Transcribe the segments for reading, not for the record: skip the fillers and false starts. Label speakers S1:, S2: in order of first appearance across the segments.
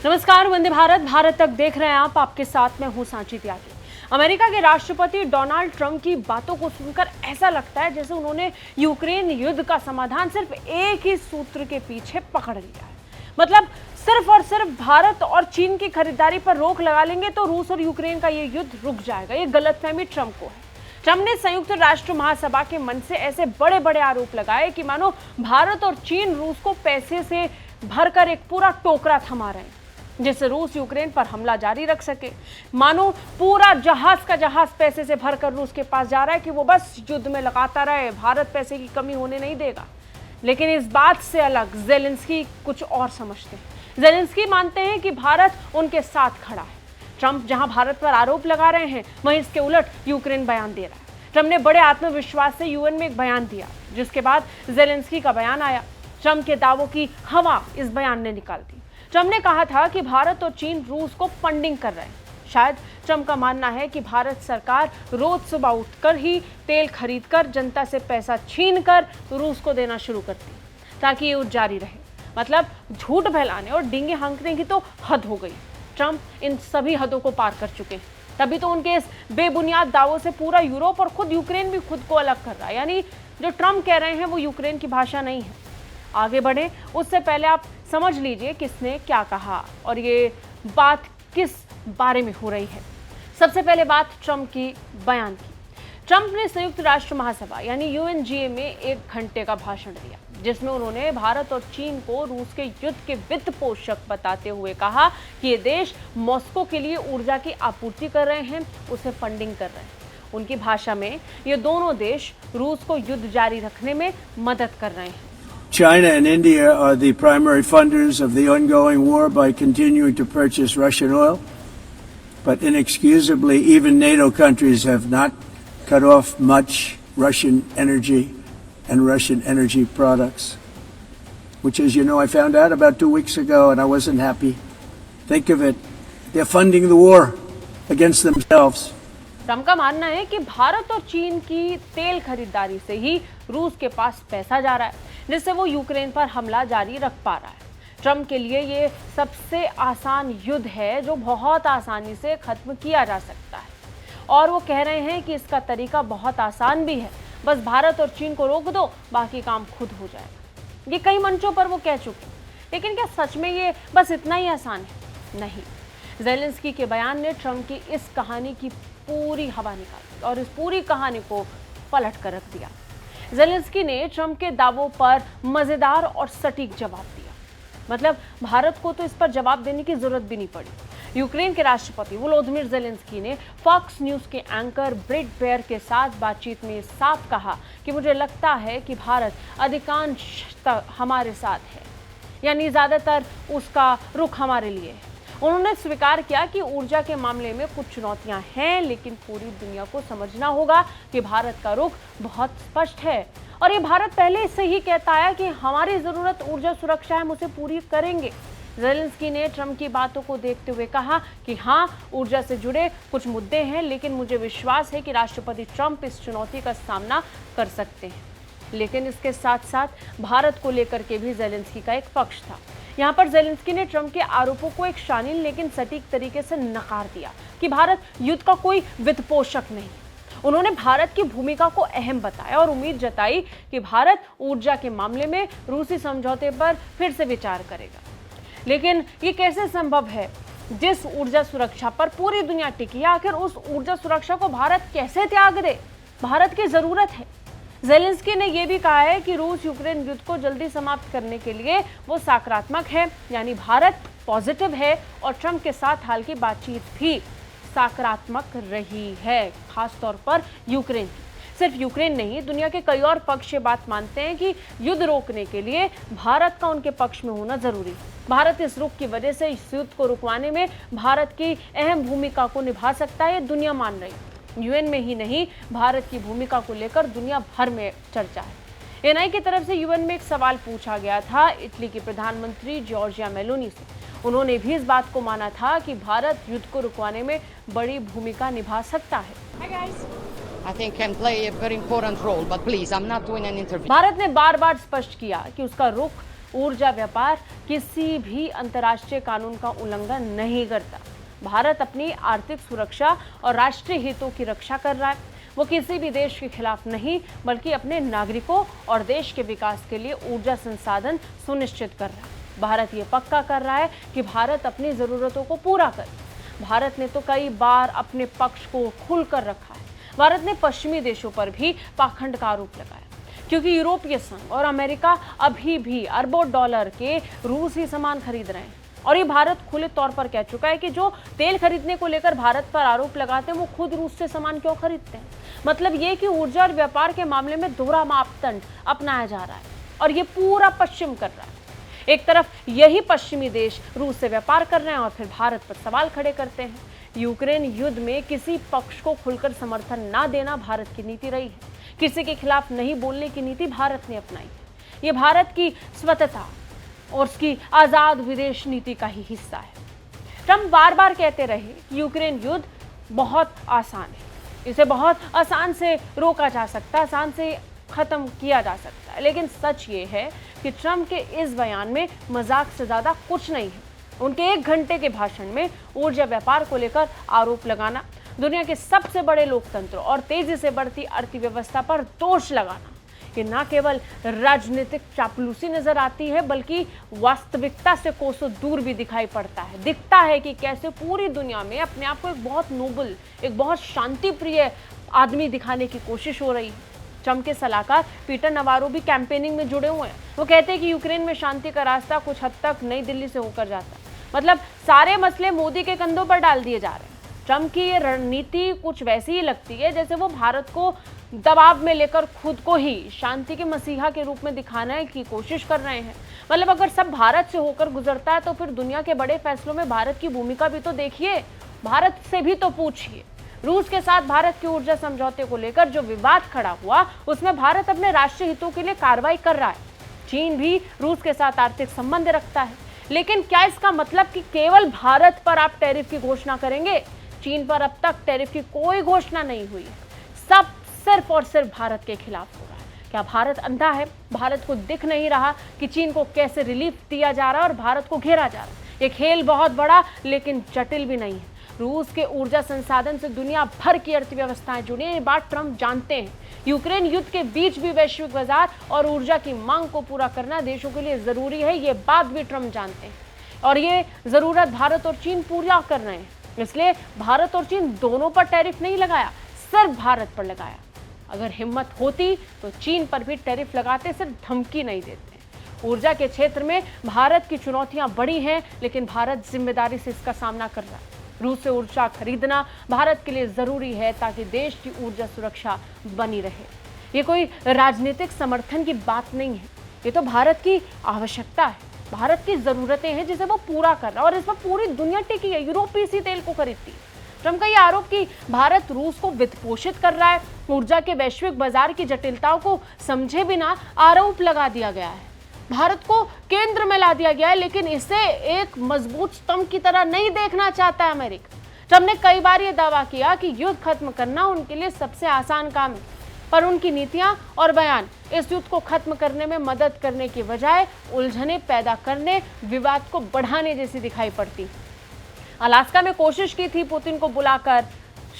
S1: नमस्कार, वंदे भारत भारत तक देख रहे हैं आप। आपके साथ मैं हूं सांची त्यागी। अमेरिका के राष्ट्रपति डोनाल्ड ट्रंप की बातों को सुनकर ऐसा लगता है जैसे उन्होंने यूक्रेन युद्ध का समाधान सिर्फ एक ही सूत्र के पीछे पकड़ लिया है। मतलब सिर्फ और सिर्फ भारत और चीन की खरीदारी पर रोक लगा लेंगे तो रूस और यूक्रेन का ये युद्ध रुक जाएगा। ये गलतफहमी ट्रंप को है। ट्रंप ने संयुक्त राष्ट्र महासभा के मंच से ऐसे बड़े बड़े आरोप लगाए कि मानो भारत और चीन रूस को पैसे से भरकर एक पूरा टोकरा थमा रहे हैं जिससे रूस यूक्रेन पर हमला जारी रख सके। मानो पूरा जहाज का जहाज पैसे से भरकर रूस के पास जा रहा है कि वो बस युद्ध में लगाता रहे, भारत पैसे की कमी होने नहीं देगा। लेकिन इस बात से अलग ज़ेलेंस्की कुछ और समझते हैं। ज़ेलेंस्की मानते हैं कि भारत उनके साथ खड़ा है। ट्रंप जहां भारत पर आरोप लगा रहे हैं वहीं इसके उलट यूक्रेन बयान दे रहा है। ट्रंप ने बड़े आत्मविश्वास से यूएन में एक बयान दिया जिसके बाद ज़ेलेंस्की का बयान आया। ट्रंप के दावों की हवा इस बयान ने निकाल दी। ट्रंप ने कहा था कि भारत और चीन रूस को फंडिंग कर रहे हैं। शायद ट्रंप का मानना है कि भारत सरकार रोज सुबह उठकर ही तेल खरीदकर जनता से पैसा छीनकर रूस को देना शुरू करती ताकि युद्ध जारी रहे। मतलब झूठ फैलाने और डींगे हाँकने की तो हद हो गई। ट्रंप इन सभी हदों को पार कर चुके हैं। तभी तो उनके इस बेबुनियाद दावों से पूरा यूरोप और खुद यूक्रेन भी खुद को अलग कर रहा है। यानी जो ट्रंप कह रहे हैं वो यूक्रेन की भाषा नहीं है। आगे बढ़े उससे पहले आप समझ लीजिए किसने क्या कहा और ये बात किस बारे में हो रही है। सबसे पहले बात ट्रंप की बयान की। ट्रंप ने संयुक्त राष्ट्र महासभा यानी यूएनजीए में 1 घंटे का भाषण दिया जिसमें उन्होंने भारत और चीन को रूस के युद्ध के वित्त पोषक बताते हुए कहा कि ये देश मॉस्को के लिए ऊर्जा की आपूर्ति कर रहे हैं, उसे फंडिंग कर रहे हैं। उनकी भाषा में ये दोनों देश रूस को युद्ध जारी रखने में मदद कर रहे हैं।
S2: China and India are the primary funders of the ongoing war by continuing to purchase Russian oil. But inexcusably, even NATO countries have not cut off much Russian energy and Russian energy products, which, as you know, I found out about 2 weeks ago and I wasn't happy. Think of it. They're funding the war against themselves.
S1: Trump का मानना है कि भारत और चीन की तेल खरीदारी से ही रूस के पास पैसा जा रहा है जिससे वो यूक्रेन पर हमला जारी रख पा रहा है। ट्रंप के लिए ये सबसे आसान युद्ध है जो बहुत आसानी से खत्म किया जा सकता है और वो कह रहे हैं कि इसका तरीका बहुत आसान भी है, बस भारत और चीन को रोक दो, बाकी काम खुद हो जाएगा। ये कई मंचों पर वो कह चुके हैं, लेकिन क्या सच में ये बस इतना ही आसान है? नहीं। ज़ेलेंस्की के बयान ने ट्रंप की इस कहानी की पूरी हवा निकाली और इस पूरी कहानी को पलट कर रख दिया। ज़ेलेंस्की ने ट्रंप के दावों पर मजेदार और सटीक जवाब दिया। मतलब भारत को तो इस पर जवाब देने की जरूरत भी नहीं पड़ी। यूक्रेन के राष्ट्रपति वोलोदिमीर ज़ेलेंस्की ने फॉक्स न्यूज के एंकर ब्रेट बेयर के साथ बातचीत में साफ कहा कि मुझे लगता है कि भारत अधिकांशतः हमारे साथ है, यानी ज्यादातर उसका रुख हमारे लिए है। उन्होंने स्वीकार किया कि ऊर्जा के मामले में कुछ चुनौतियां हैं, लेकिन पूरी दुनिया को समझना होगा कि भारत का रुख बहुत स्पष्ट है और ये भारत पहले से ही कहता है कि हमारी जरूरत ऊर्जा सुरक्षा है, हम उसे पूरी करेंगे। ज़ेलेंस्की ने ट्रंप की बातों को देखते हुए कहा कि हाँ, ऊर्जा से जुड़े कुछ मुद्दे हैं, लेकिन मुझे विश्वास है कि राष्ट्रपति ट्रंप इस चुनौती का सामना कर सकते हैं। लेकिन इसके साथ साथ भारत को लेकर के भी ज़ेलेंस्की का एक पक्ष था। यहाँ पर ज़ेलेंस्की ने ट्रंप के आरोपों को एक शालीन लेकिन सटीक तरीके से नकार दिया कि भारत युद्ध का कोई वित्तपोषक नहीं। उन्होंने भारत की भूमिका को अहम बताया और उम्मीद जताई कि भारत ऊर्जा के मामले में रूसी समझौते पर फिर से विचार करेगा। लेकिन ये कैसे संभव है? जिस ऊर्जा सुरक्षा पर पूरी दुनिया टिकी है, आखिर उस ऊर्जा सुरक्षा को भारत कैसे त्याग दे? भारत की जरूरत है। ज़ेलेंस्की ने यह भी कहा है कि रूस यूक्रेन युद्ध को जल्दी समाप्त करने के लिए वो सकारात्मक है, यानी भारत पॉजिटिव है और ट्रंप के साथ हाल की बातचीत भी सकारात्मक रही है, खासतौर पर यूक्रेन की। सिर्फ यूक्रेन नहीं, दुनिया के कई और पक्ष ये बात मानते हैं कि युद्ध रोकने के लिए भारत का उनके पक्ष में होना जरूरी है। भारत इस रुख की वजह से इस युद्ध को रुकवाने में भारत की अहम भूमिका को निभा सकता है, ये दुनिया मान रही है। यूएन में ही नहीं, भारत की भूमिका को लेकर दुनिया भर में चर्चा है। एनआई की तरफ से यूएन में एक सवाल पूछा गया था इटली की प्रधानमंत्री जॉर्जिया मेलोनी से। उन्होंने भी इस बात को माना था कि भारत युद्ध को रुकवाने में बड़ी भूमिका निभा सकता है। भारत ने बार बार स्पष्ट किया कि उसका रुख ऊर्जा व्यापार किसी भी अंतर्राष्ट्रीय कानून का उल्लंघन नहीं करता। भारत अपनी आर्थिक सुरक्षा और राष्ट्रीय हितों की रक्षा कर रहा है। वो किसी भी देश के खिलाफ नहीं, बल्कि अपने नागरिकों और देश के विकास के लिए ऊर्जा संसाधन सुनिश्चित कर रहा है। भारत ये पक्का कर रहा है कि भारत अपनी जरूरतों को पूरा करे। भारत ने तो कई बार अपने पक्ष को खुलकर रखा है। भारत ने पश्चिमी देशों पर भी पाखंड का आरोप लगाया, क्योंकि यूरोपीय संघ और अमेरिका अभी भी अरबों डॉलर के रूसी सामान खरीद रहे हैं। और ये भारत खुले तौर पर कह चुका है कि जो तेल खरीदने को लेकर भारत पर आरोप लगाते हैं, वो खुद रूस से सामान क्यों खरीदते हैं। मतलब ये कि ऊर्जा और व्यापार के मामले में दोहरा मापदंड अपनाया जा रहा है, और ये पूरा पश्चिम कर रहा है। एक तरफ यही पश्चिमी देश रूस से व्यापार कर रहे हैं और फिर भारत पर सवाल खड़े करते हैं। यूक्रेन युद्ध में किसी पक्ष को खुलकर समर्थन ना देना भारत की नीति रही है। किसी के खिलाफ नहीं बोलने की नीति भारत ने अपनाई है। ये भारत की स्वतंत्रता और उसकी आजाद विदेश नीति का ही हिस्सा है। ट्रंप बार बार कहते रहे कि यूक्रेन युद्ध बहुत आसान है, इसे बहुत आसान से रोका जा सकता है, आसान से खत्म किया जा सकता है। लेकिन सच ये है कि ट्रंप के इस बयान में मजाक से ज्यादा कुछ नहीं है। उनके 1 घंटे के भाषण में ऊर्जा व्यापार को लेकर आरोप लगाना, दुनिया के सबसे बड़े लोकतंत्र और तेजी से बढ़ती अर्थव्यवस्था पर दोष लगाना, ये न केवल राजनीतिक चापलूसी नजर आती है, बल्कि वास्तविकता से कोसों दूर भी दिखाई पड़ता है। दिखता है कि कैसे पूरी दुनिया में अपने आप को एक बहुत नोबल, एक बहुत शांति प्रिय आदमी दिखाने की कोशिश हो रही है। ट्रंप के सलाहकार पीटर नवारो भी कैंपेनिंग में जुड़े हुए हैं। वो कहते हैं कि यूक्रेन में शांति का रास्ता कुछ हद तक नई दिल्ली से होकर जाता है। मतलब सारे मसले मोदी के कंधों पर डाल दिए जा रहे हैं। ट्रंप की ये रणनीति कुछ वैसी ही लगती है जैसे वो भारत को दबाव में लेकर खुद को ही शांति के मसीहा के रूप में दिखाने की कोशिश कर रहे हैं। मतलब अगर सब भारत से होकर गुजरता है तो फिर दुनिया के बड़े फैसलों में भारत की भूमिका भी तो देखिए, भारत से भी तो पूछिए। रूस के साथ भारत के ऊर्जा समझौते को लेकर जो विवाद खड़ा हुआ, उसमें भारत अपने राष्ट्रीय हितों के लिए कार्रवाई कर रहा है। चीन भी रूस के साथ आर्थिक संबंध रखता है, लेकिन क्या इसका मतलब कि केवल भारत पर आप टैरिफ की घोषणा करेंगे? चीन पर अब तक टैरिफ की कोई घोषणा नहीं हुई है। सब सिर्फ और सिर्फ भारत के खिलाफ हो रहा है। क्या भारत अंधा है? भारत को दिख नहीं रहा कि चीन को कैसे रिलीफ दिया जा रहा है और भारत को घेरा जा रहा है? ये खेल बहुत बड़ा लेकिन जटिल भी नहीं है। रूस के ऊर्जा संसाधन से दुनिया भर की अर्थव्यवस्थाएं जुड़ी हैं, ये बात ट्रंप जानते हैं। यूक्रेन युद्ध के बीच भी वैश्विक बाजार और ऊर्जा की मांग को पूरा करना देशों के लिए जरूरी है, ये बात भी ट्रंप जानते हैं। और ये जरूरत भारत और चीन पूरा कर रहे हैं। इसलिए भारत और चीन दोनों पर टैरिफ नहीं लगाया, सिर्फ भारत पर लगाया। अगर हिम्मत होती तो चीन पर भी टैरिफ लगाते, सिर्फ धमकी नहीं देते। ऊर्जा के क्षेत्र में भारत की चुनौतियां बड़ी हैं, लेकिन भारत जिम्मेदारी से इसका सामना कर रहा है। रूस से ऊर्जा खरीदना भारत के लिए जरूरी है ताकि देश की ऊर्जा सुरक्षा बनी रहे। ये कोई राजनीतिक समर्थन की बात नहीं है, ये तो भारत की आवश्यकता है, भारत की जरूरतें हैं जिसे वो पूरा कर रहा है। और इस पर पूरी दुनिया टिकी है, यूरोप इसी तेल को खरीदती है। ट्रंप का ये आरोप कि भारत रूस को वित्त पोषित कर रहा है, ऊर्जा के वैश्विक बाजार की जटिलताओं को समझे बिना आरोप लगा दिया गया है। भारत को केंद्र में ला दिया गया है, लेकिन इसे एक मजबूत स्तंभ की तरह नहीं देखना चाहता है अमेरिका। ट्रंप ने कई बार यह दावा किया कि युद्ध खत्म करना उनके लिए सबसे आसान काम है, पर उनकी नीतियां और बयान इस युद्ध को खत्म करने में मदद करने की बजाय उलझने पैदा करने, विवाद को बढ़ाने जैसी दिखाई पड़ती। अलास्का में कोशिश की थी पुतिन को बुलाकर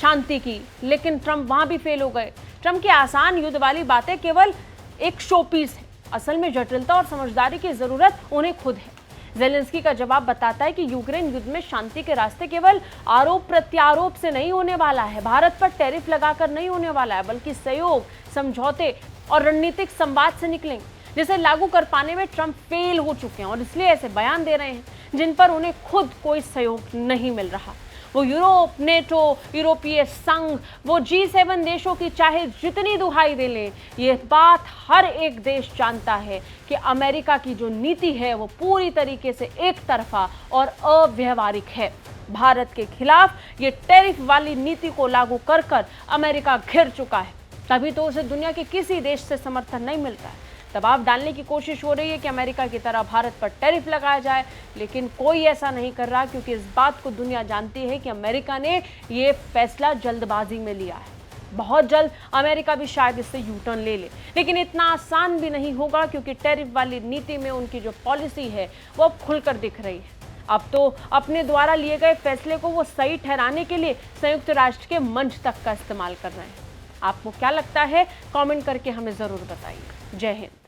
S1: शांति की, लेकिन ट्रंप वहां भी फेल हो गए। ट्रंप की आसान युद्ध वाली बातें केवल एक शो पीस है, असल में जटिलता और समझदारी की जरूरत उन्हें खुद है। जेलेंस्की का जवाब बताता है कि यूक्रेन युद्ध में शांति के रास्ते केवल आरोप प्रत्यारोप से नहीं होने वाला है, भारत पर टैरिफ लगाकर नहीं होने वाला है, बल्कि सहयोग, समझौते और रणनीतिक संवाद से निकलेंगे, जिसे लागू कर पाने में ट्रंप फेल हो चुके हैं और इसलिए ऐसे बयान दे रहे हैं जिन पर उन्हें खुद कोई सहयोग नहीं मिल रहा। वो यूरोप, नेटो, यूरोपीय संघ, वो G7 देशों की चाहे जितनी दुहाई दे लें, ये बात हर एक देश जानता है कि अमेरिका की जो नीति है वो पूरी तरीके से एक तरफा और अव्यवहारिक है। भारत के खिलाफ ये टैरिफ वाली नीति को लागू कर कर अमेरिका घिर चुका है, तभी तो उसे दुनिया के किसी देश से समर्थन नहीं मिलता है। दबाव डालने की कोशिश हो रही है कि अमेरिका की तरह भारत पर टैरिफ लगाया जाए, लेकिन कोई ऐसा नहीं कर रहा, क्योंकि इस बात को दुनिया जानती है कि अमेरिका ने ये फैसला जल्दबाजी में लिया है। बहुत जल्द अमेरिका भी शायद इससे यू टर्न ले ले, लेकिन इतना आसान भी नहीं होगा क्योंकि टैरिफ वाली नीति में उनकी जो पॉलिसी है वो अब खुलकर दिख रही है। अब तो अपने द्वारा लिए गए फैसले को वो सही ठहराने के लिए संयुक्त राष्ट्र के मंच तक का इस्तेमाल कर रहे हैं। आपको क्या लगता है, कमेंट करके हमें जरूर बताइए। जय हिंद।